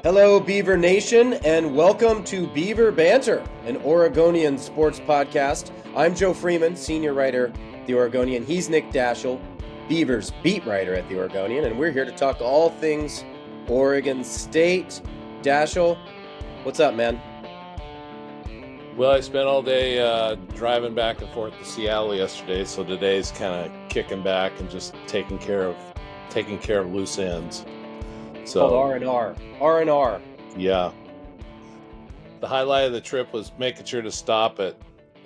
Hello, Beaver Nation, and welcome to Beaver Banter, an Oregonian sports podcast. I'm Joe Freeman, senior writer at the Oregonian. He's Nick Daschel, Beavers beat writer at the Oregonian, and we're here to talk all things Oregon State. Daschel, what's up, man? Well, I spent all day driving back and forth to Seattle yesterday, so today's kind of kicking back and just taking care of loose ends. So called R&R. Yeah. The highlight of the trip was making sure to stop at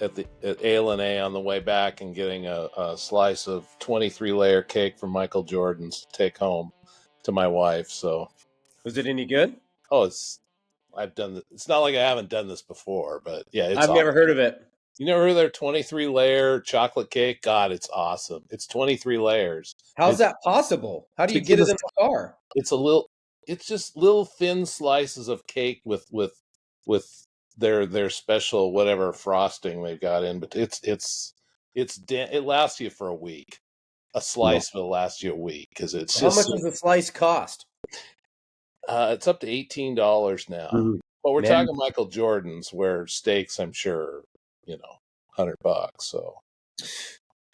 A&A on the way back and getting a slice of 23-layer cake from Michael Jordan's to take home to my wife. So, was it any good? Oh, I've done this. It's not like I haven't done this before, but yeah, it's I've never heard of it. You never heard of their 23-layer chocolate cake? God, it's awesome. It's 23 layers. How's that possible? How do you get it in the car? It's just little thin slices of cake with their special whatever frosting they've got in, but it lasts you for a week. A slice will last you a week because it's How much does a slice cost? It's up to $18 now. Mm-hmm. But we're talking Michael Jordan's, where steaks, I'm sure, $100. So,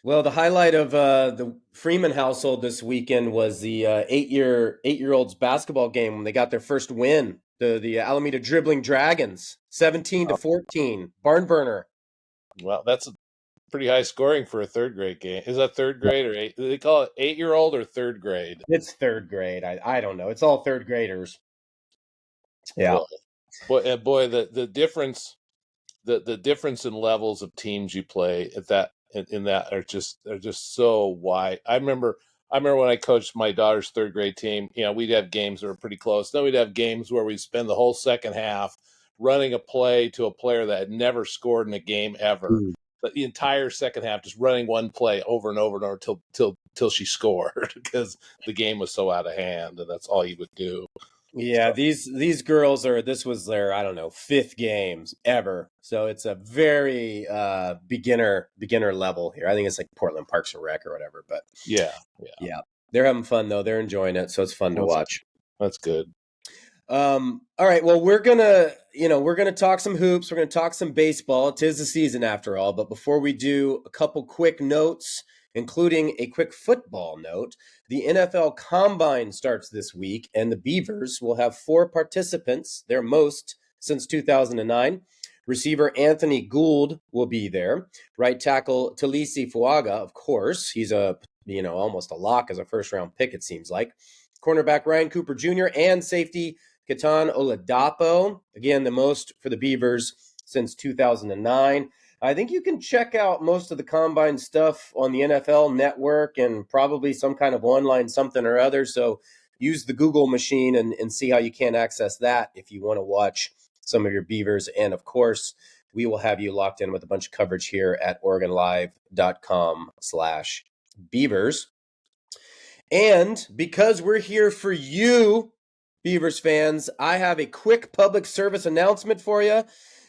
well, the highlight of the Freeman household this weekend was the 8-year-olds basketball game when they got their first win. The Alameda Dribbling Dragons, 17-14, barn burner. Well, that's pretty high scoring for a third grade game. Is that third grade or eight? Do they call it 8-year-old or third grade? It's third grade. I don't know. It's all third graders. Yeah. Boy, the difference, the difference in levels of teams you play in that are just so wide. I remember when I coached my daughter's third grade team. We'd have games that were pretty close. Then we'd have games where we'd spend the whole second half running a play to a player that had never scored in a game ever. Mm. But the entire second half, just running one play over and over and over till she scored because the game was so out of hand, and that's all he would do. Yeah, these girls this was their, I don't know, 5th games ever. So it's a very beginner level here. I think it's like Portland Parks and Rec or whatever. But yeah. They're having fun though. They're enjoying it, so it's fun to watch. That's good. All right. Well, we're gonna talk some hoops. We're gonna talk some baseball. It is the season after all. But before we do, a couple quick notes, including a quick football note. The NFL Combine starts this week, and the Beavers will have 4 participants, their most since 2009. Receiver Anthony Gould will be there. Right tackle Talisi Fuaga, of course. He's almost a lock as a first-round pick, it seems like. Cornerback Ryan Cooper Jr. and safety Ketan Oladapo. Again, the most for the Beavers since 2009. I think you can check out most of the Combine stuff on the NFL Network and probably some kind of online something or other. So use the Google machine and see how you can access that if you want to watch some of your Beavers. And, of course, we will have you locked in with a bunch of coverage here at OregonLive.com/Beavers. And because we're here for you, Beavers fans, I have a quick public service announcement for you.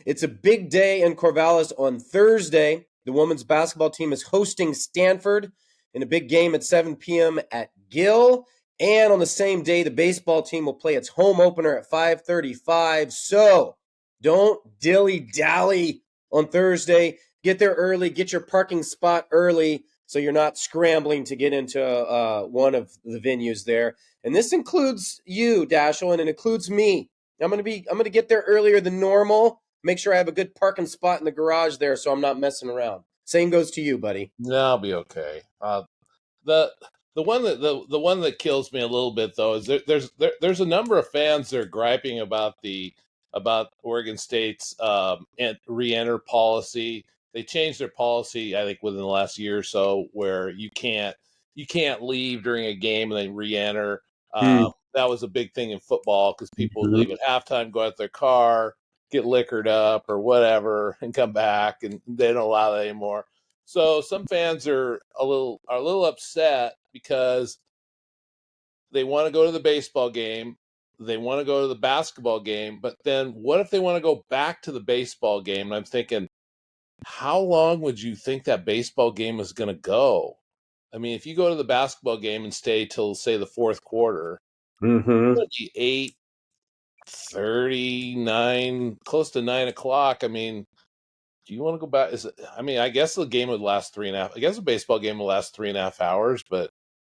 It's a big day in Corvallis on Thursday. The women's basketball team is hosting Stanford in a big game at 7 p.m. at Gill. And on the same day, the baseball team will play its home opener at 5:35. So don't dilly-dally on Thursday. Get there early. Get your parking spot early so you're not scrambling to get into one of the venues there. And this includes you, Daschel, and it includes me. I'm gonna get there earlier than normal. Make sure I have a good parking spot in the garage there so I'm not messing around. Same goes to you, buddy. No, I'll be okay. The one that kills me a little bit though is there's a number of fans that are griping about Oregon State's re-enter policy. They changed their policy, I think, within the last year or so, where you can't leave during a game and then re-enter. That was a big thing in football because people would leave at halftime, go out to their car, get liquored up or whatever, and come back, and they don't allow that anymore. So some fans are a little upset because they want to go to the baseball game, they want to go to the basketball game, but then what if they want to go back to the baseball game? And I'm thinking, how long would you think that baseball game is going to go? I mean, if you go to the basketball game and stay till, say, the fourth quarter, it's going to be 39, close to 9 o'clock. I mean, do you want to go back? I guess the game would last 3.5. I guess a baseball game will last 3.5 hours, but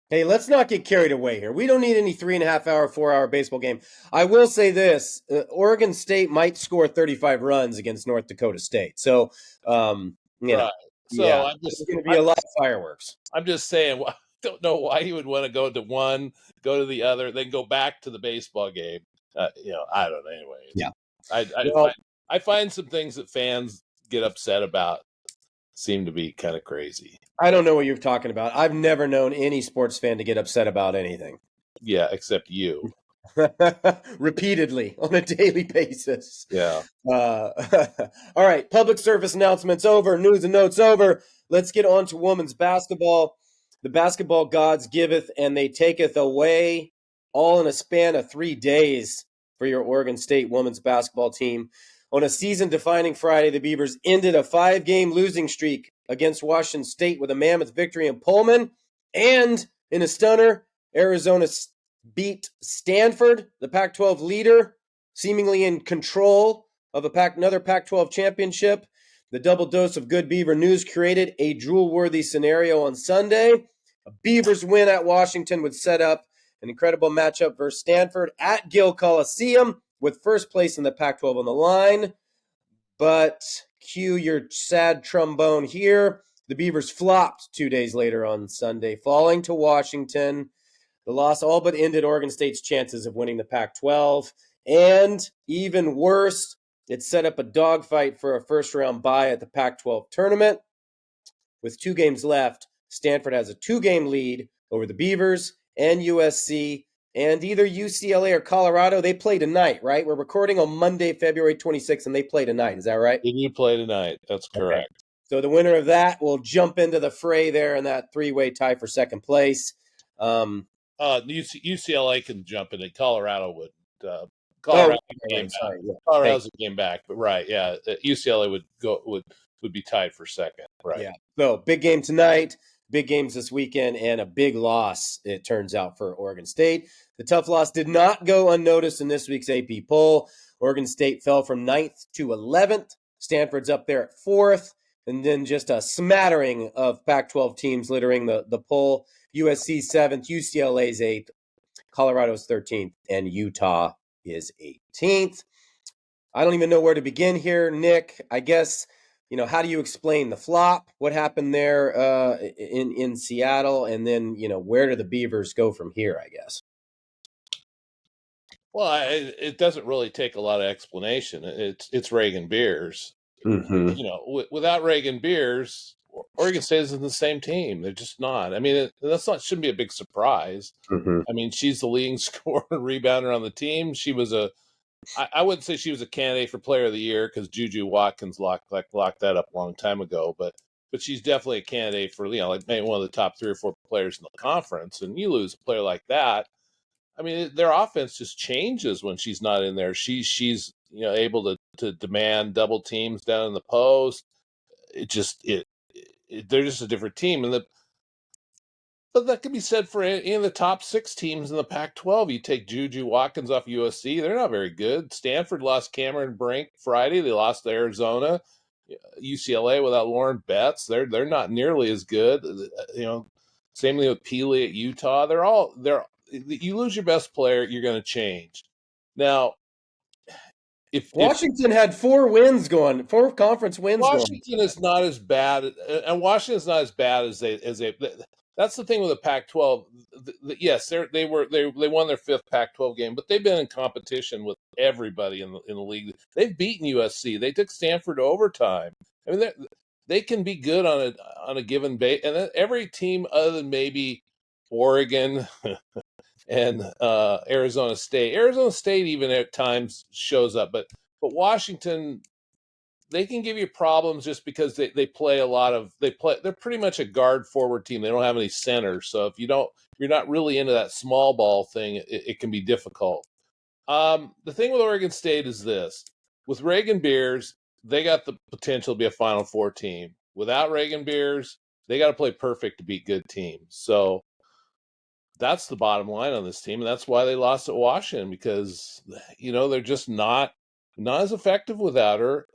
Hey, let's not get carried away here. We don't need any 3.5 hour, 4 hour baseball game. I will say this: Oregon State might score 35 runs against North Dakota State. So, right. So yeah, there's going to be a lot of fireworks. I'm just saying. I don't know why you would want to go to one, go to the other, then go back to the baseball game. I don't know. Anyway, Yeah. I find some things that fans get upset about seem to be kind of crazy. I don't know what you're talking about. I've never known any sports fan to get upset about anything. Yeah, except you. Repeatedly on a daily basis. Yeah. All right, public service announcements over, news and notes over. Let's get on to women's basketball. The basketball gods giveth and they taketh away, all in a span of 3 days for your Oregon State women's basketball team. On a season-defining Friday, the Beavers ended a 5-game losing streak against Washington State with a mammoth victory in Pullman. And in a stunner, Arizona beat Stanford, the Pac-12 leader, seemingly in control of another Pac-12 championship. The double dose of good Beaver news created a drool-worthy scenario on Sunday. A Beavers win at Washington would set up an incredible matchup versus Stanford at Gill Coliseum with first place in the Pac-12 on the line. But cue your sad trombone here. The Beavers flopped 2 days later on Sunday, falling to Washington. The loss all but ended Oregon State's chances of winning the Pac-12. And even worse, it set up a dogfight for a first-round bye at the Pac-12 tournament. With 2 games left, Stanford has a 2-game lead over the Beavers and USC, and either UCLA or Colorado. They play tonight, right? We're recording on Monday, February 26th, and they play tonight. Is that right? Did you play tonight? That's correct. Okay. So the winner of that will jump into the fray there in that 3-way tie for second place. UCLA can jump in it. Colorado would. Colorado's a game back, but right, yeah. UCLA would be tied for second, right? Yeah. So big game tonight, big games this weekend, and a big loss, it turns out, for Oregon State. The tough loss did not go unnoticed in this week's AP poll. Oregon State fell from 9th to 11th. Stanford's up there at 4th. And then just a smattering of Pac-12 teams littering the poll. USC 7th, UCLA's 8th, Colorado's 13th, and Utah is 18th. I don't even know where to begin here, Nick. I guess, how do you explain the flop? What happened there in Seattle? And then, where do the Beavers go from here, I guess? Well, it doesn't really take a lot of explanation. It's Reagan Beers. Mm-hmm. Without Reagan Beers, Oregon State isn't the same team. They're just not. I mean, shouldn't be a big surprise. Mm-hmm. I mean, she's the leading scorer and rebounder on the team. She was I wouldn't say she was a candidate for Player of the Year because Juju Watkins locked that up a long time ago. But she's definitely a candidate for like maybe one of the top 3 or 4 players in the conference. And you lose a player like that. I mean, their offense just changes when she's not in there. She's able to demand double teams down in the post. They're just a different team, but that can be said for any of the top 6 teams in the Pac-12. You take Juju Watkins off USC; they're not very good. Stanford lost Cameron Brink Friday. They lost to Arizona. UCLA without Lauren Betts, they're not nearly as good. Same thing with Peely at Utah. You lose your best player, you're going to change. Now, if Washington had 4 conference wins. Washington is not as bad, and Washington's not as bad as they. That's the thing with the Pac-12. Yes, they won their 5th Pac-12 game, but they've been in competition with everybody in the league. They've beaten USC. They took Stanford to overtime. I mean, they can be good on a given base, and every team other than maybe Oregon and Arizona State. Arizona State even at times shows up, but Washington, they can give you problems just because they play a lot of they're pretty much a guard forward team. They don't have any centers, so if you're not really into that small ball thing, it can be difficult. The thing with Oregon State is this: with Reagan Beers, they got the potential to be a Final Four team. Without Reagan Beers, they got to play perfect to beat good teams. So that's the bottom line on this team, and that's why they lost at Washington, because they're just not as effective without her.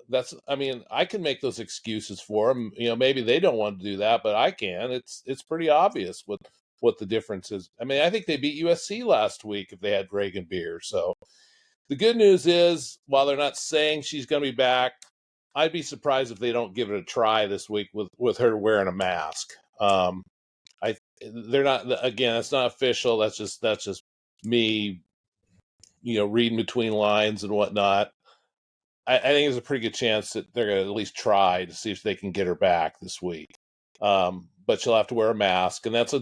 I mean, I can make those excuses for them. Maybe they don't want to do that, but I can. It's pretty obvious what the difference is. I mean, I think they beat USC last week if they had Reagan Beer. So the good news is, while they're not saying she's going to be back, I'd be surprised if they don't give it a try this week with her wearing a mask. They're not, again, that's not official. That's just me, reading between lines and whatnot. I think there's a pretty good chance that they're going to at least try to see if they can get her back this week. But she'll have to wear a mask, and that's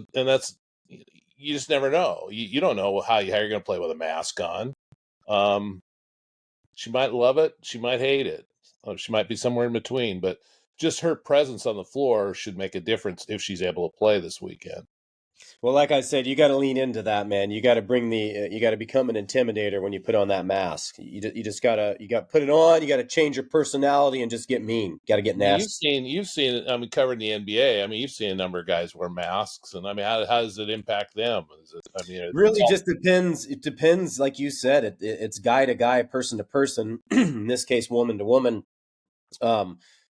you just never know. You don't know how you're going to play with a mask on. She might love it. She might hate it. She might be somewhere in between, but just her presence on the floor should make a difference if she's able to play this weekend. Well, like I said, you got to lean into that, man. You got to you got to become an intimidator when you put on that mask. You just got to put it on. You got to change your personality and just get mean. Got to get nasty. You've seen. I mean, covering the NBA. I mean, you've seen a number of guys wear masks, and I mean, how does it impact them? Really just depends. It depends, like you said. It's guy to guy, person to person. In this case, woman to woman.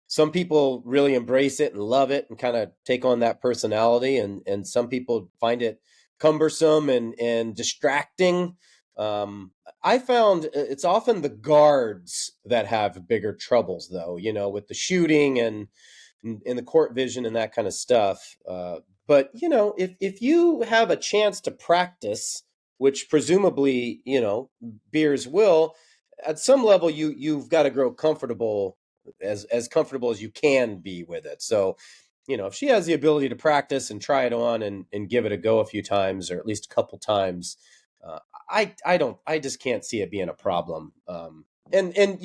Some people really embrace it and love it and kind of take on that personality, and some people find it cumbersome and distracting. I found it's often the guards that have bigger troubles, though, with the shooting and in the court vision and that kind of stuff. But if you have a chance to practice, which presumably Beers will, at some level you've got to grow comfortable, as comfortable as you can be with it. So, if she has the ability to practice and try it on and give it a go a few times, or at least a couple times, I just can't see it being a problem. And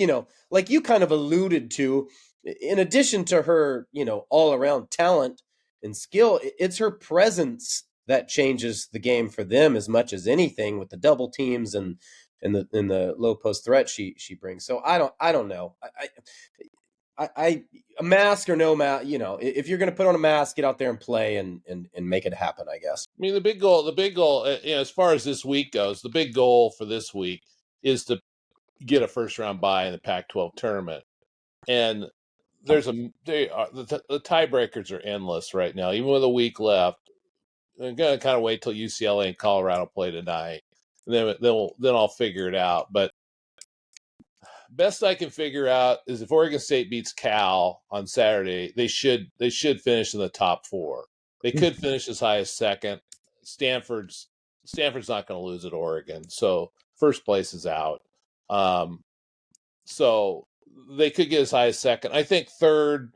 like you kind of alluded to, in addition to her, all around talent and skill, it's her presence that changes the game for them as much as anything, with the double teams and the low post threat she brings. So I don't know. I a mask or no mask, if you're going to put on a mask, get out there and play and make it happen, I guess. I mean, the big goal, as far as this week goes, the big goal for this week is to get a first round bye in the Pac-12 tournament. And the tiebreakers are endless right now, even with a week left. I'm going to kind of wait till UCLA and Colorado play tonight, and then I'll figure it out. But best I can figure out is if Oregon State beats Cal on Saturday, they should finish in the top four. They could finish as high as second. Stanford's not going to lose at Oregon, so first place is out. So they could get as high as second. I think third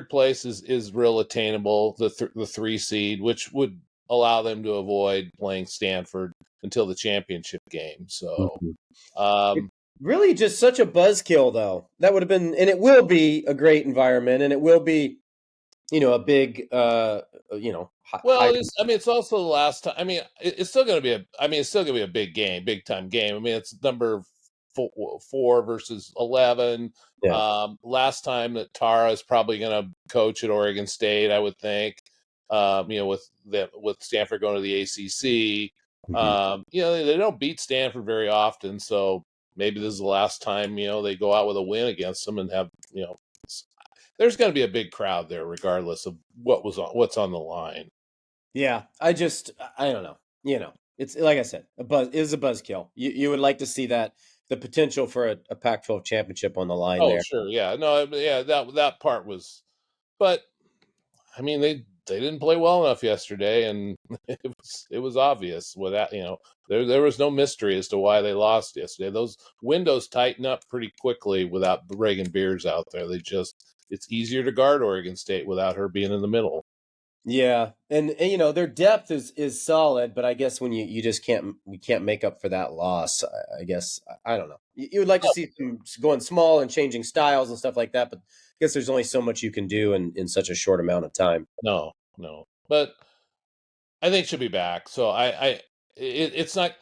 place is real attainable. The 3 seed, which would allow them to avoid playing Stanford until the championship game. So, really just such a buzzkill, though. That would have been, and it will be a great environment, and it will be, a big, it's also the last time. I mean, it's still going to be a big game, big time game. I mean, it's number 4 versus 11. Yeah. Last time that Tara is probably going to coach at Oregon State, I would think. With Stanford going to the ACC, they don't beat Stanford very often, so maybe this is the last time they go out with a win against them and have there's going to be a big crowd there regardless of what's on the line. Yeah, I don't know. It's like I said, a buzzkill. You would like to see that, the potential for a Pac-12 championship on the line there. Oh, sure, yeah, no, yeah, that part was, but I mean they didn't play well enough yesterday, and it was obvious without there was no mystery as to why they lost yesterday. Those windows tighten up pretty quickly without Reagan Beers out there. It's easier to guard Oregon State without her being in the middle. Yeah, and their depth is solid, but I guess when you just can't make up for that loss, I guess I don't know. You would like to see them going small and changing styles and stuff like that, but I guess there's only so much you can do in such a short amount of time. No, but I think she'll be back. So it's not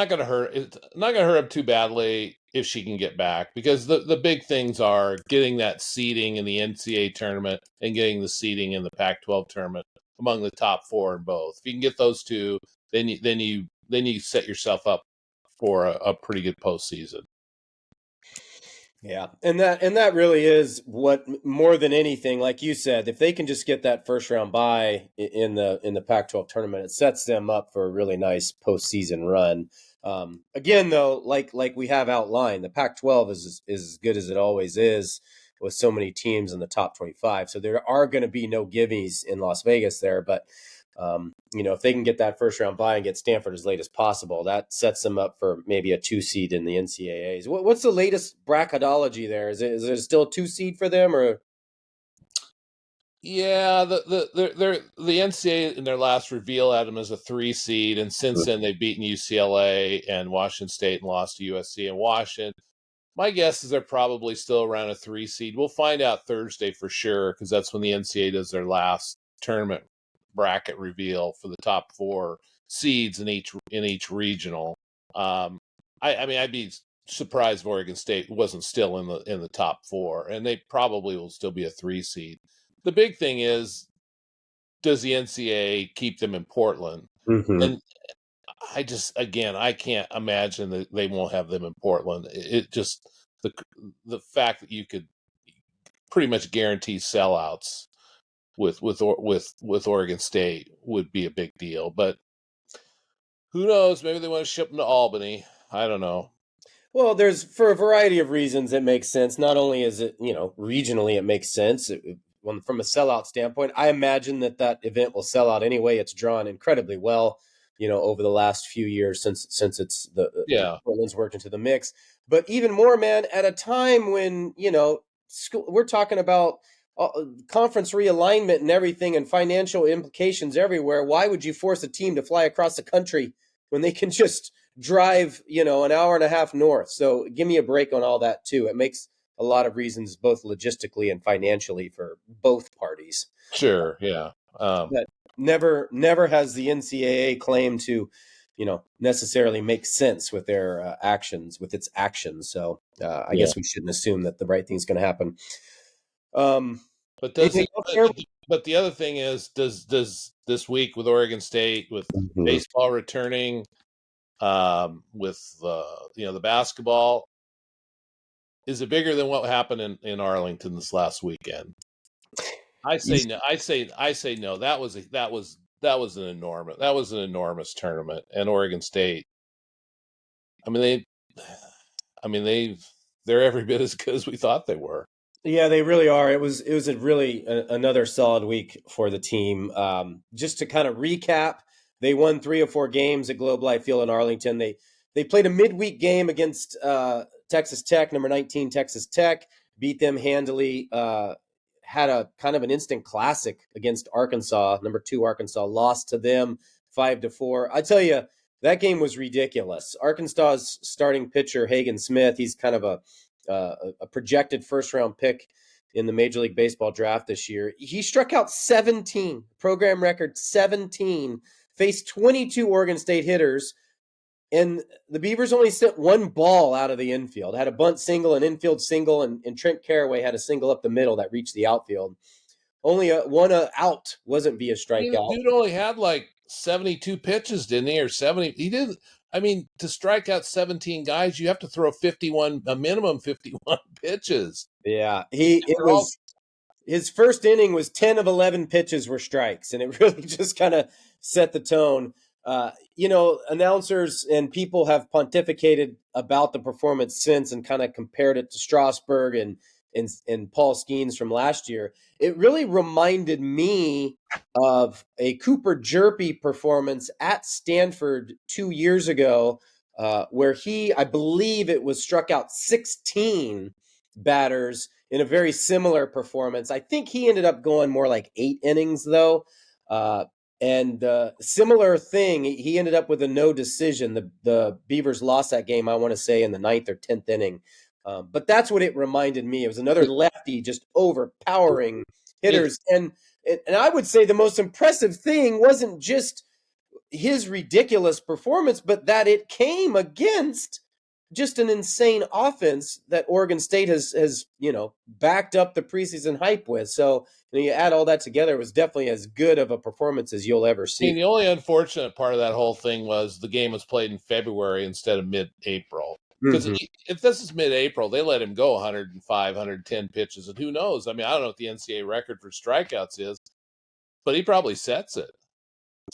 going to hurt. It's not going to hurt him too badly if she can get back, because the big things are getting that seeding in the NCAA tournament and getting the seeding in the Pac-12 tournament. among the top four in both. If you can get those two, then you set yourself up for a pretty good postseason. Yeah, and that really is what, more than anything, like you said, if they can just get that first round bye in the Pac-12 tournament, it sets them up for a really nice postseason run. Again, though, like we have outlined, the Pac-12 is as good as it always is, with so many teams in the top 25. So there are going to be no gimmies in Las Vegas there, but if they can get that first round bye and get Stanford as late as possible, that sets them up for maybe a 2 seed in the NCAAs. What's the latest bracketology there? Is it still a 2 seed for them, or? Yeah, the NCAA in their last reveal had them as a 3 seed, and since then they've beaten UCLA and Washington State and lost to USC and Washington. My guess is they're probably still around a 3 seed. We'll find out Thursday for sure, because that's when the NCAA does their last tournament bracket reveal for the top 4 seeds in each regional. I mean, I'd be surprised if Oregon State wasn't still in the top 4, and they probably will still be a 3 seed. The big thing is, does the NCAA keep them in Portland? Mm-hmm. And I can't imagine that they won't have them in Portland. It just, the fact that you could pretty much guarantee sellouts with Oregon State would be a big deal. But who knows? Maybe they want to ship them to Albany. I don't know. Well, there's, for a variety of reasons, it makes sense. Not only is it, regionally it makes sense. From a sellout standpoint, I imagine that event will sell out anyway. It's drawn incredibly well, over the last few years since it's the Portland's worked into the mix. But even more, man, at a time when, we're talking about conference realignment and everything and financial implications everywhere. Why would you force a team to fly across the country when they can just drive, an hour and a half north? So give me a break on all that too. It makes a lot of reasons, both logistically and financially, for both parties. Sure, yeah. But never has the NCAA claimed to, necessarily make sense with their actions, with its actions. So I guess we shouldn't assume that the right thing's going to happen. But but the other thing is, does this week with Oregon State, with baseball returning, with the basketball, is it bigger than what happened in Arlington this last weekend? I say no. I say no. That was an enormous tournament, and Oregon State. They're every bit as good as we thought they were. Yeah, they really are. It was another solid week for the team. Just to kind of recap, they won 3 or 4 games at Globe Life Field in Arlington. They played a midweek game against Texas Tech, number 19 Texas Tech, beat them handily. Had a kind of an instant classic against Arkansas, number 2 Arkansas, lost to them 5-4. I tell you, that game was ridiculous. Arkansas's starting pitcher, Hagen Smith, he's kind of a projected first-round pick in the Major League Baseball draft this year. He struck out 17, program record 17, faced 22 Oregon State hitters, and the Beavers only sent 1 ball out of the infield. Had a bunt single, an infield single, and Trent Caraway had a single up the middle that reached the outfield. Only one out wasn't via strikeout. Dude only had like 72 pitches, didn't he? Or 70. He didn't. I mean, to strike out 17 guys, you have to throw a minimum 51 pitches. Yeah, his first inning was 10 of 11 pitches were strikes, and it really just kind of set the tone. Announcers and people have pontificated about the performance since and kind of compared it to Strasburg and Paul Skeens from last year. It really reminded me of a Cooper Jerpy performance at Stanford 2 years ago, where I believe it was, struck out 16 batters in a very similar performance. I think he ended up going more like 8 innings, though. And similar thing, he ended up with a no decision. The Beavers lost that game, I want to say, in the 9th or 10th inning. But that's what it reminded me. It was another lefty just overpowering hitters. And I would say the most impressive thing wasn't just his ridiculous performance, but that it came against just an insane offense that Oregon State has backed up the preseason hype with. So you add all that together, it was definitely as good of a performance as you'll ever I mean, see. the only unfortunate part of that whole thing was the game was played in February instead of mid-April. Because Mm-hmm. if this is mid-April, they let him go 105, 110 pitches, and who knows? I mean, I don't know what the NCAA record for strikeouts is, but he probably sets it.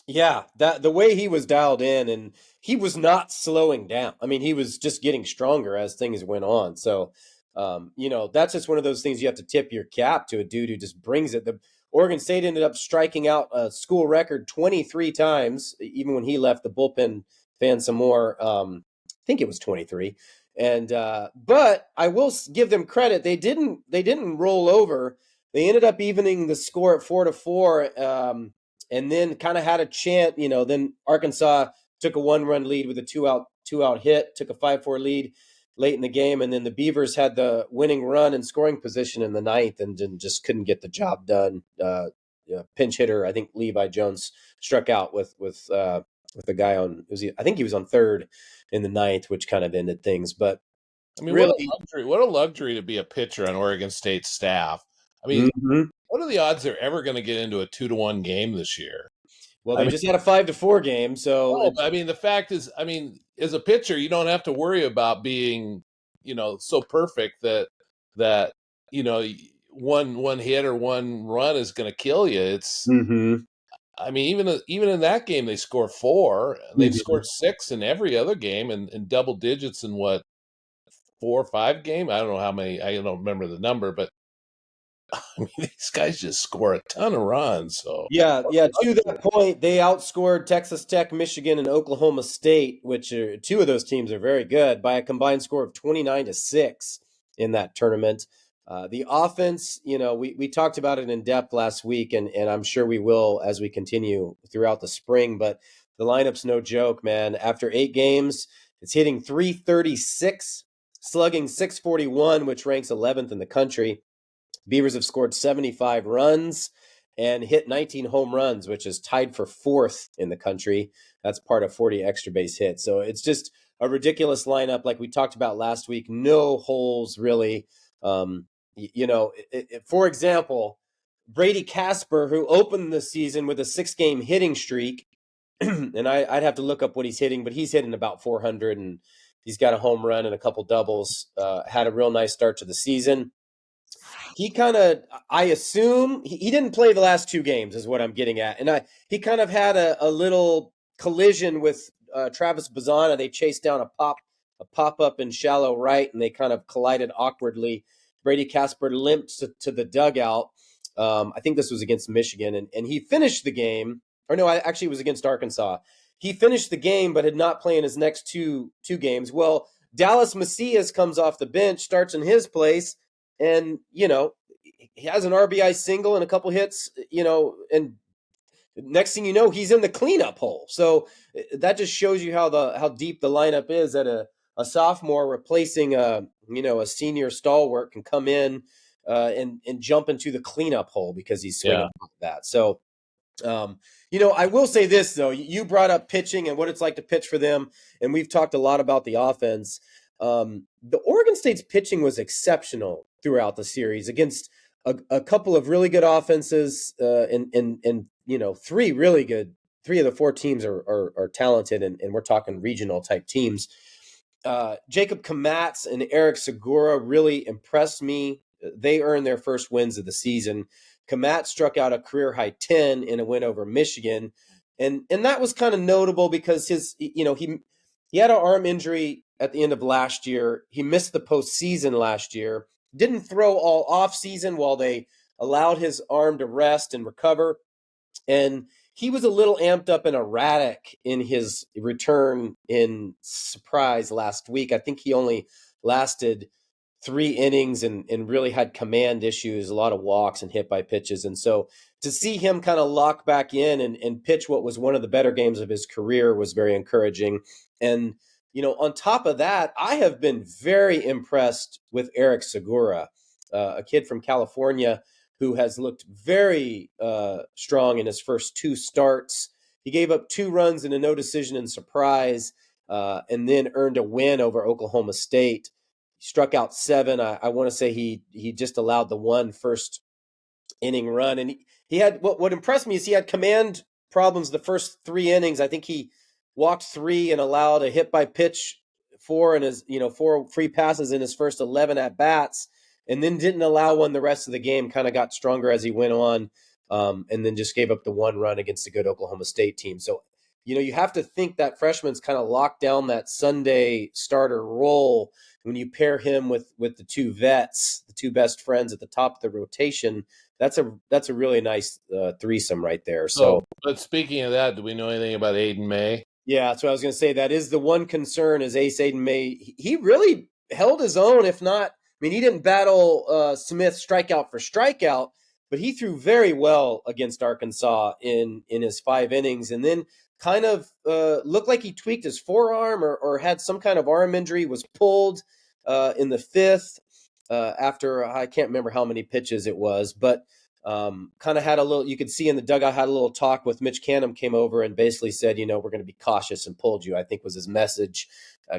Yeah, that the way he was dialed in, and he was not slowing down. I mean, he was just getting stronger as things went on. So, that's just one of those things you have to tip your cap to a dude who just brings it. The Oregon State ended up striking out a school record 23 times, even when he left the bullpen fan some more. I think it was 23. And but I will give them credit. They didn't roll over. They ended up evening the score at 4-4. And then kind of had a chant. Then Arkansas took a 1-run lead with a two out hit, took a 5-4 lead late in the game, and then the Beavers had the winning run and scoring position in the ninth, and just couldn't get the job done. Pinch hitter, I think Levi Jones struck out with the guy on. I think he was on third in the ninth, which kind of ended things. But I mean, what a really, luxury! What a luxury to be a pitcher on Oregon State staff. I mean, mhm. what are the odds they're ever going to get into a 2-1 game this year? Well, I they mean, just had a 5-4 game, so no, I mean, the fact is, I mean, as a pitcher, you don't have to worry about being, so perfect that one hit or one run is going to kill you. It's, mhm. I mean, even in that game, they score four, and they've Mhm. scored six in every other game, and double digits in what, 4 or 5 game. I don't know how many. I don't remember the number, but I mean, these guys just score a ton of runs. So Yeah, yeah. To that point, they outscored Texas Tech, Michigan, and Oklahoma State, which are two of those teams are very good, by a combined score of 29-6 in that tournament. The offense, we talked about it in depth last week, and I'm sure we will as we continue throughout the spring. But the lineup's no joke, man. After 8 games, it's hitting 336, slugging 641, which ranks 11th in the country. Beavers have scored 75 runs and hit 19 home runs, which is tied for fourth in the country. That's part of 40 extra base hits. So it's just a ridiculous lineup, like we talked about last week. No holes, really. For example, Brady Casper, who opened the season with a 6-game hitting streak, and I'd have to look up what he's hitting, but he's hitting about 400, and he's got a home run and a couple doubles. Had a real nice start to the season. He kind of, I assume, he didn't play the last 2 games, is what I'm getting at. And he kind of had a little collision with Travis Bazana. They chased down a pop up in shallow right, and they kind of collided awkwardly. Brady Casper limped to the dugout. I think this was against Michigan, and he finished the game. Or no, actually it was against Arkansas. He finished the game, but had not played in his next two games. Well, Dallas Macias comes off the bench, starts in his place, and he has an RBI single and a couple hits, and next thing you know, he's in the cleanup hole. So that just shows you how deep the lineup is. That a sophomore replacing a senior stalwart can come in and jump into the cleanup hole because he's swinging yeah, like that. So I will say this, though. You brought up pitching and what it's like to pitch for them, and we've talked a lot about the offense. The Oregon State's pitching was exceptional throughout the series against a couple of really good offenses, and three really good. 3 of the 4 teams are talented, and we're talking regional type teams. Jacob Kamatz and Eric Segura really impressed me. They earned their first wins of the season. Kamatz struck out a career high 10 in a win over Michigan, and that was kind of notable because he had an arm injury at the end of last year. He missed the postseason last year. Didn't throw all off season while they allowed his arm to rest and recover. And he was a little amped up and erratic in his return in Surprise last week. I think he only lasted 3 innings and really had command issues, a lot of walks and hit by pitches. And so to see him kind of lock back in and pitch what was one of the better games of his career was very encouraging. And, on top of that, I have been very impressed with Eric Segura, a kid from California who has looked very strong in his first 2 starts. He gave up 2 runs and a no decision in Surprise. and then earned a win over Oklahoma State. He struck out 7. I want to say he just allowed the one first inning run, and he had what impressed me is he had command problems the first 3 innings. I think he walked 3 and allowed a hit by pitch 4 and his 4 free passes in his first 11 at bats, and then didn't allow one the rest of the game. Kind of got stronger as he went on, and then just gave up the 1 run against a good Oklahoma State team. So you have to think that freshman's kind of locked down that Sunday starter role when you pair him with the 2 vets, the 2 best friends at the top of the rotation. That's a really nice threesome right there. So, but speaking of that, do we know anything about Aiden May? yeah, that's what I was going to say. That is the one concern is Ace Aiden May. He really held his own, if not, he didn't battle Smith strikeout for strikeout, but he threw very well against Arkansas in his 5 innings, and then kind of looked like he tweaked his forearm or had some kind of arm injury, was pulled in the 5th after I can't remember how many pitches it was, but kind of had a little, you could see in the dugout, had a little talk with Mitch Canham, came over and basically said, we're going to be cautious and pulled you, I think was his message.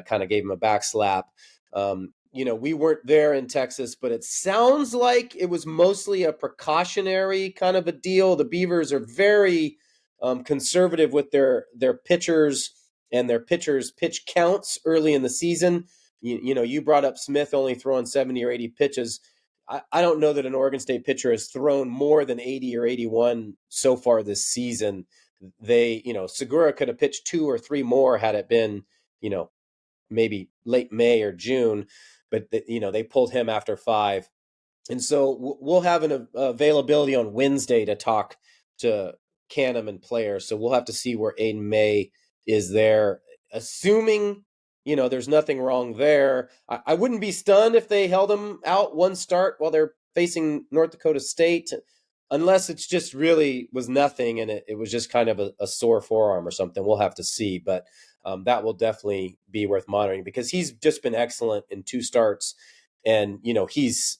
Kind of gave him a back slap. We weren't there in Texas, but it sounds like it was mostly a precautionary kind of a deal. The Beavers are very conservative with their pitchers and their pitchers' pitch counts early in the season. You brought up Smith only throwing 70 or 80 pitches. I don't know that an Oregon State pitcher has thrown more than 80 or 81 so far this season. Segura could have pitched 2 or 3 more had it been, maybe late May or June, but they pulled him after 5. And so we'll have an availability on Wednesday to talk to Canham and players. So we'll have to see where Aiden May is there, assuming there's nothing wrong there. I wouldn't be stunned if they held him out one start while they're facing North Dakota State, unless it's just really was nothing and it was just kind of a sore forearm or something. We'll have to see, but that will definitely be worth monitoring because he's just been excellent in 2 starts, and he's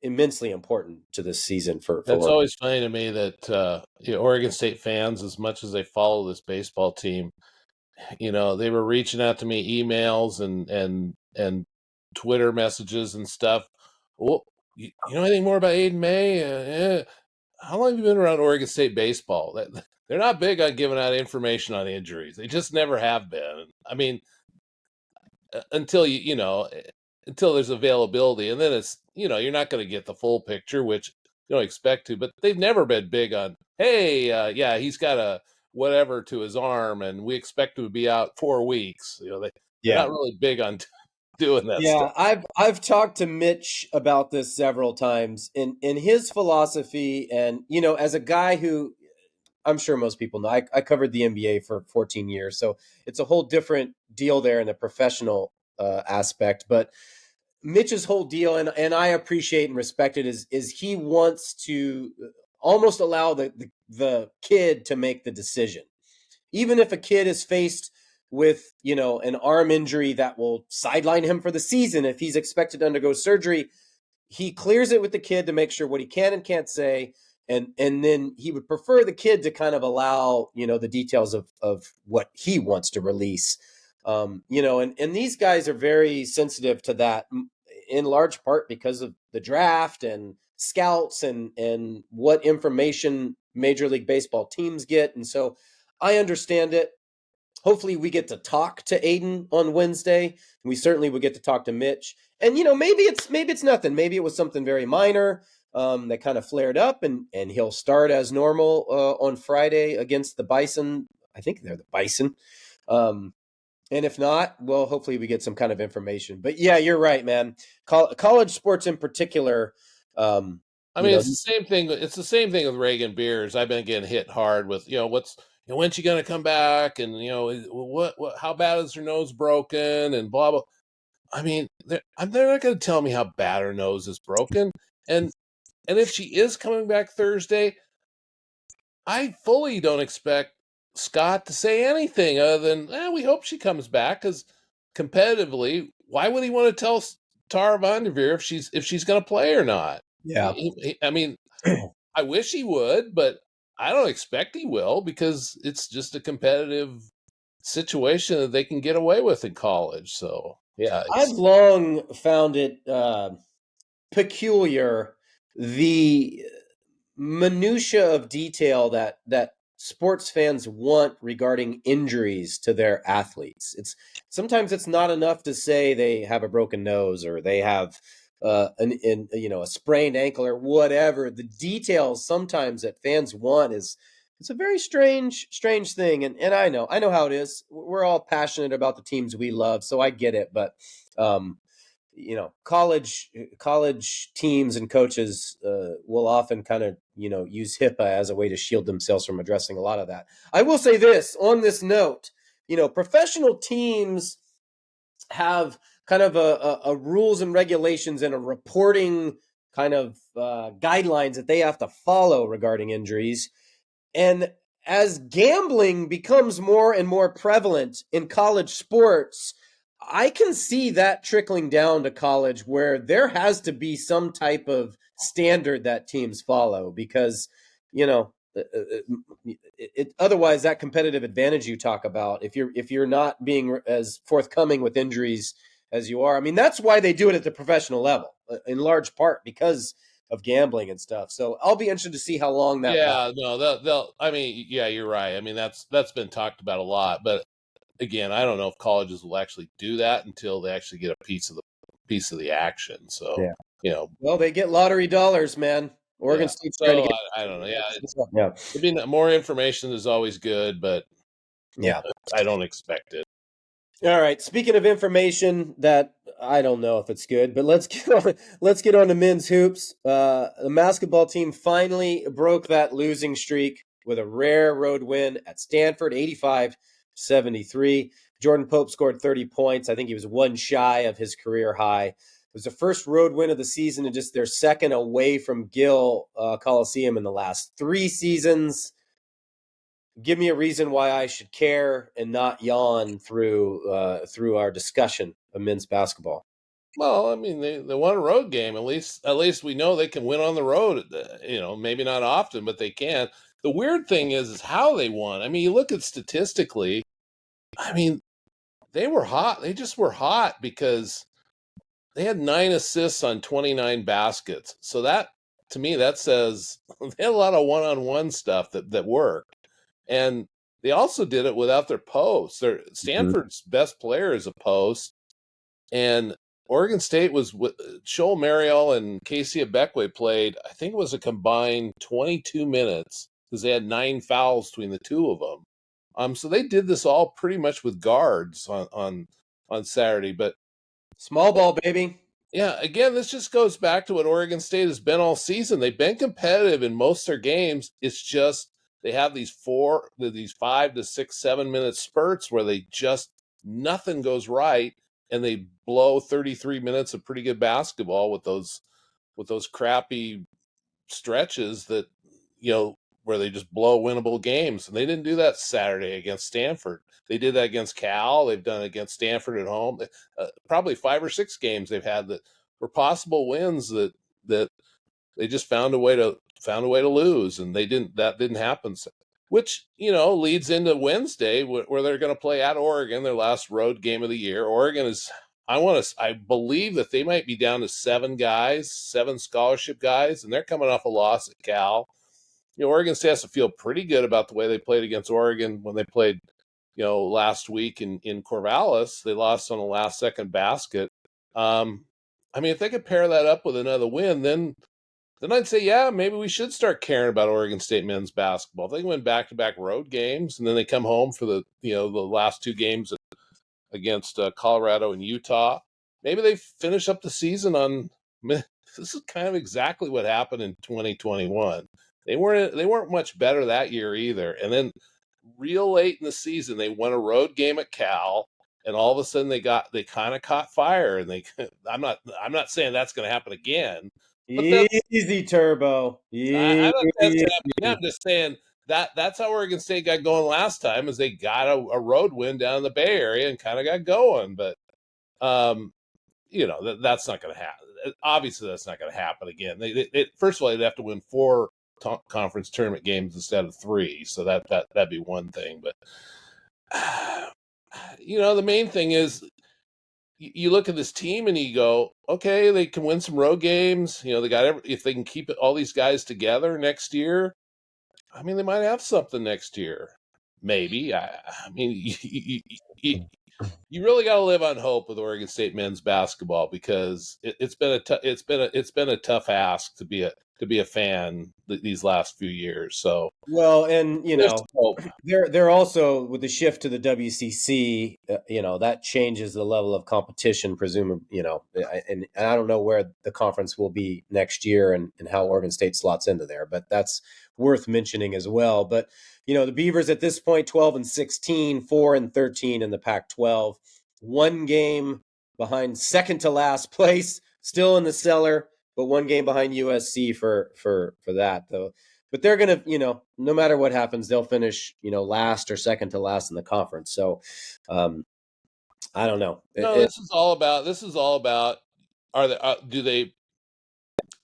immensely important to this season for That's Oregon. always funny to me that Oregon State fans, as much as they follow this baseball team, they were reaching out to me emails and Twitter messages and stuff. Well, you know anything more about Aiden May? How long have you been around Oregon State baseball? They're not big on giving out information on injuries. They just never have been. I mean, until until there's availability, and then it's you're not going to get the full picture, which you don't expect to. But they've never been big on, hey, yeah, he's got a whatever to his arm, and we expect him to be out 4 weeks. They're not really big on doing that stuff. I've talked to Mitch about this several times in his philosophy, and as a guy who I'm sure most people know, I covered the NBA for 14 years, so it's a whole different deal there in the professional aspect. But Mitch's whole deal, and I appreciate and respect it, is he wants to almost allow the kid to make the decision, even if a kid is faced with an arm injury that will sideline him for the season if he's expected to undergo surgery. He clears it with the kid to make sure what he can and can't say, and then he would prefer the kid to kind of allow the details of what he wants to release. And these guys are very sensitive to that, in large part because of the draft and scouts and what information Major League Baseball teams get. And so I understand it. Hopefully we get to talk to Aiden on Wednesday. We certainly will get to talk to Mitch. And maybe it's nothing. Maybe it was something very minor that kind of flared up, and he'll start as normal on Friday against the Bison. I think they're the Bison. And if not, well, hopefully we get some kind of information. But yeah, you're right, man. College sports in particular. It's the same thing. It's the same thing with Reagan Beers. I've been getting hit hard with when's she going to come back, and what how bad is her nose broken, and blah blah. I mean, they're not going to tell me how bad her nose is broken, and if she is coming back Thursday, I fully don't expect Scott to say anything other than, we hope she comes back, because competitively, why would he want to tell Tara Vanderveer if she's going to play or not? Yeah. I mean, I wish he would, but I don't expect he will, because it's just a competitive situation that they can get away with in college. So yeah, I've long found it peculiar, the minutia of detail that sports fans want regarding injuries to their athletes. Sometimes it's not enough to say they have a broken nose or they have a sprained ankle or whatever. The details sometimes that fans want is it's a very strange thing. And I know how it is. We're all passionate about the teams we love, so I get it. But college teams and coaches will often kind of use HIPAA as a way to shield themselves from addressing a lot of that. I will say this on this note: professional teams have kind of a rules and regulations and a reporting kind of guidelines that they have to follow regarding injuries. And as gambling becomes more and more prevalent in college sports, I can see that trickling down to college where there has to be some type of standard that teams follow because, otherwise that competitive advantage you talk about, if you're not being as forthcoming with injuries as you are, I mean, that's why they do it at the professional level in large part because of gambling and stuff. So I'll be interested to see how long that lasts. yeah, no, they'll. I mean, yeah, you're right. I mean, that's been talked about a lot, but again, I don't know if colleges will actually do that until they actually get a piece of the action. So, Yeah. Well, they get lottery dollars, man. Oregon yeah. State's trying to So get. I don't know. Yeah, Yeah. more information is always good, but Yeah. I don't expect it. All right. Speaking of information that I don't know if it's good, but let's get on to men's hoops. The basketball team finally broke that losing streak with a rare road win at Stanford, 85-73. Jordan Pope scored 30 points. I think he was one shy of his career high. It was the first road win of the season and just their second away from Gill Coliseum in the last 3 seasons. Give me a reason why I should care and not yawn through our discussion of men's basketball. Well, I mean, they won a road game. At least we know they can win on the road. Maybe not often, but they can. The weird thing is how they won. I mean, you look at statistically. I mean, they were hot. They just were hot because they had 9 assists on 29 baskets. So that, to me, that says they had a lot of one-on-one stuff that worked. And they also did it without their posts. Stanford's best player is a post, and Oregon State was Joel Mariel and Casey Abekwe played. I think it was a combined 22 minutes because they had 9 fouls between the two of them. So they did this all pretty much with guards on Saturday. But small ball, baby. yeah, again, this just goes back to what Oregon State has been all season. They've been competitive in most of their games. It's just they have these 5 to 6, 7 minute spurts where they just nothing goes right, and they blow 33 minutes of pretty good basketball with those crappy stretches that where they just blow winnable games. And they didn't do that Saturday against Stanford. They did that against Cal. They've done it against Stanford at home. Probably 5 or 6 games they've had that were possible wins that they just found a way to lose, and that didn't happen. Which leads into Wednesday where they're going to play at Oregon, their last road game of the year. Oregon is I believe that they might be down to 7 scholarship guys, and they're coming off a loss at Cal. Oregon State has to feel pretty good about the way they played against Oregon when they played, last week in Corvallis. They lost on a last second basket. I mean, if they could pair that up with another win, then I'd say, yeah, maybe we should start caring about Oregon State men's basketball. If they win back-to-back road games, and then they come home for the last 2 games against Colorado and Utah, maybe they finish up the season on. This is kind of exactly what happened in 2021. They weren't much better that year either, and then real late in the season they won a road game at Cal, and all of a sudden they kind of caught fire, and I'm not saying that's going to happen again. But Easy, Turbo. I'm not saying it's Easy. gonna happen again. I'm just saying that's how Oregon State got going last time, is they got a road win down in the Bay Area and kind of got going. But that's not going to happen. Obviously, that's not going to happen again. They first of all, they'd have to win 4 conference tournament games instead of 3, so that'd be one thing. But the main thing is you look at this team and you go, okay, they can win some road games. They got if they can keep all these guys together next year. I mean, they might have something next year. Maybe. I mean, you really got to live on hope with Oregon State men's basketball because it's been a tough ask to be a fan these last few years. So Well, and there's hope. they're also with the shift to the WCC, that changes the level of competition, presumably, and I don't know where the conference will be next year and how Oregon State slots into there, but that's worth mentioning as well. But, the Beavers at this point, 12-16, 4-13 in the Pac-12, one game behind second to last place, still in the cellar, but one game behind USC for that, though. But they're going to, no matter what happens, they'll finish, last or second to last in the conference. So I don't know. No, this is all about are they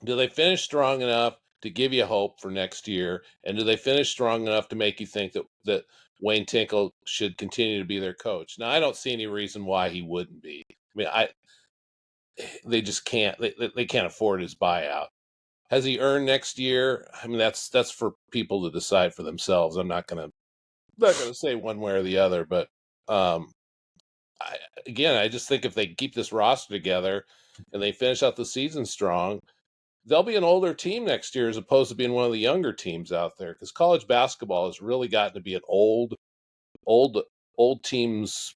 do they finish strong enough to give you hope for next year, and do they finish strong enough to make you think that Wayne Tinkle should continue to be their coach? Now, I don't see any reason why he wouldn't be. I mean, they just can't they can't afford his buyout. Has he earned next year? I mean, that's for people to decide for themselves. I'm not gonna say one way or the other, but um, I just think if they keep this roster together and they finish out the season strong, they'll be an older team next year as opposed to being one of the younger teams out there. Because college basketball has really gotten to be an old, old teams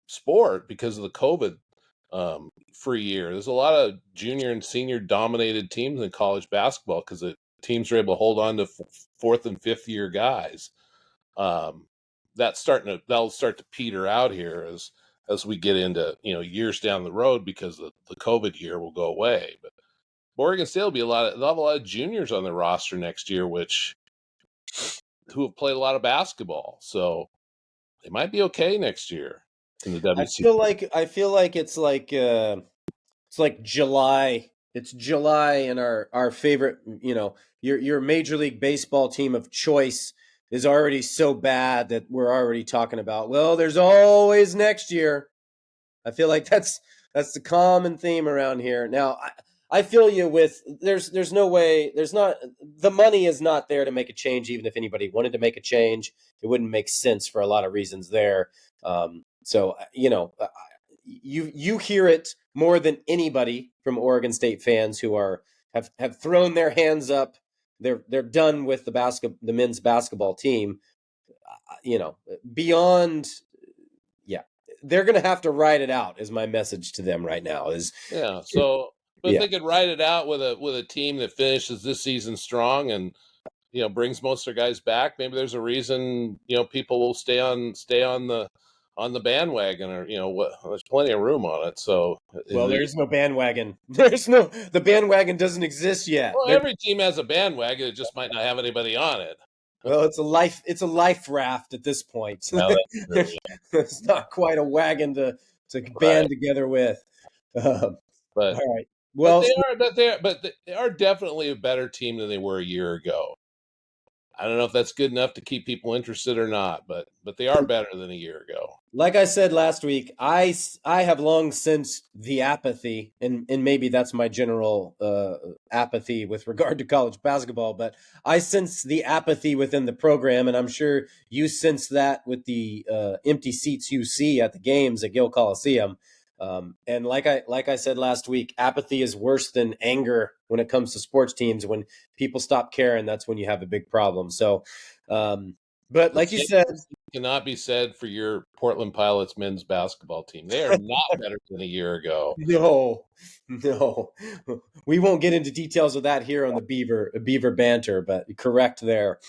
sport because of the COVID free year. There's a lot of junior and senior dominated teams in college basketball because the teams are able to hold on to fourth and fifth year guys. Um, that'll start to peter out here as we get into years down the road because the COVID year will go away. But Oregon State will be they'll have a lot of juniors on their roster next year, who have played a lot of basketball, so they might be okay next year in the WC. I feel like it's like July. It's July, and our favorite, your Major League Baseball team of choice is already so bad that we're already talking about, well, there's always next year. I feel like that's the common theme around here. Now, I feel you with there's no way, the money is not there to make a change. Even if anybody wanted to make a change, it wouldn't make sense for a lot of reasons there. So you hear it more than anybody from Oregon State fans who have thrown their hands up. They're done with the men's basketball team. Beyond, yeah, they're going to have to ride it out. Is my message to them right now? Yeah. So, but if Yeah. they could ride it out with a team that finishes this season strong and brings most of their guys back, maybe there's a reason people will stay on the bandwagon, or there's plenty of room on it. So, Well, there's no bandwagon. The bandwagon doesn't exist yet. well, every team has a bandwagon. It just might not have anybody on it. Well, it's a life raft at this point. No, that's true, yeah. It's not quite a wagon to Right. band together with. All But right. Well, they are definitely a better team than they were a year ago. I don't know if that's good enough to keep people interested or not, but they are better than a year ago. like I said last week, I have long sensed the apathy, and maybe that's my general apathy with regard to college basketball, but I sense the apathy within the program, and I'm sure you sense that with the empty seats you see at the games at Gill Coliseum. And like I said last week, apathy is worse than anger when it comes to sports teams. When people stop caring, that's when you have a big problem. So, but like you said, Cannot be said for your Portland Pilots men's basketball team. They are not better than a year ago. no, we won't get into details of that here on the Beaver Banter, but correct there.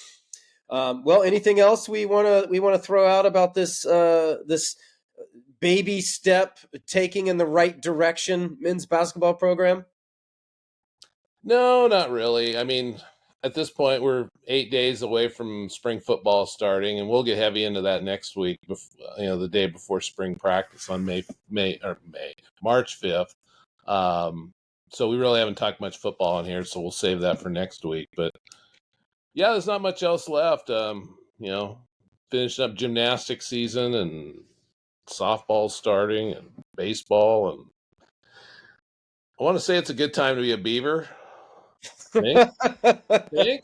Well, anything else we want to throw out about this baby step taking in the right direction men's basketball program? No, not really. I mean, at this point, we're 8 days away from spring football starting, and we'll get heavy into that next week. The day before spring practice on March 5th. So we really haven't talked much football in here, so we'll save that for next week. But yeah, there's not much else left. finishing up gymnastics season and softball starting and baseball, and I want to say it's a good time to be a Beaver. Think? I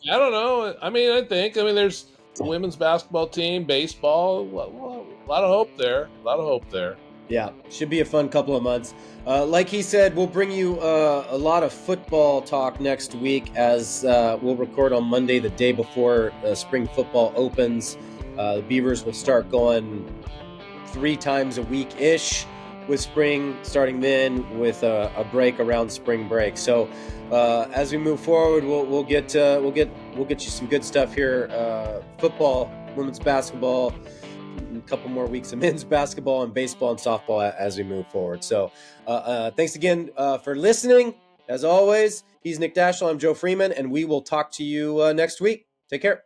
don't know. I mean, there's the women's basketball team, baseball. A lot of hope there. A lot of hope there. Yeah, should be a fun couple of months. Like he said, we'll bring you a lot of football talk next week as we'll record on Monday, the day before spring football opens. The Beavers will start going 3 times a week-ish with spring, starting then with a break around spring break. So as we move forward, we'll get you some good stuff here. Football, women's basketball, a couple more weeks of men's basketball and baseball and softball as we move forward. So thanks again for listening. As always, he's Nick Daschel. I'm Joe Freeman, and we will talk to you next week. Take care.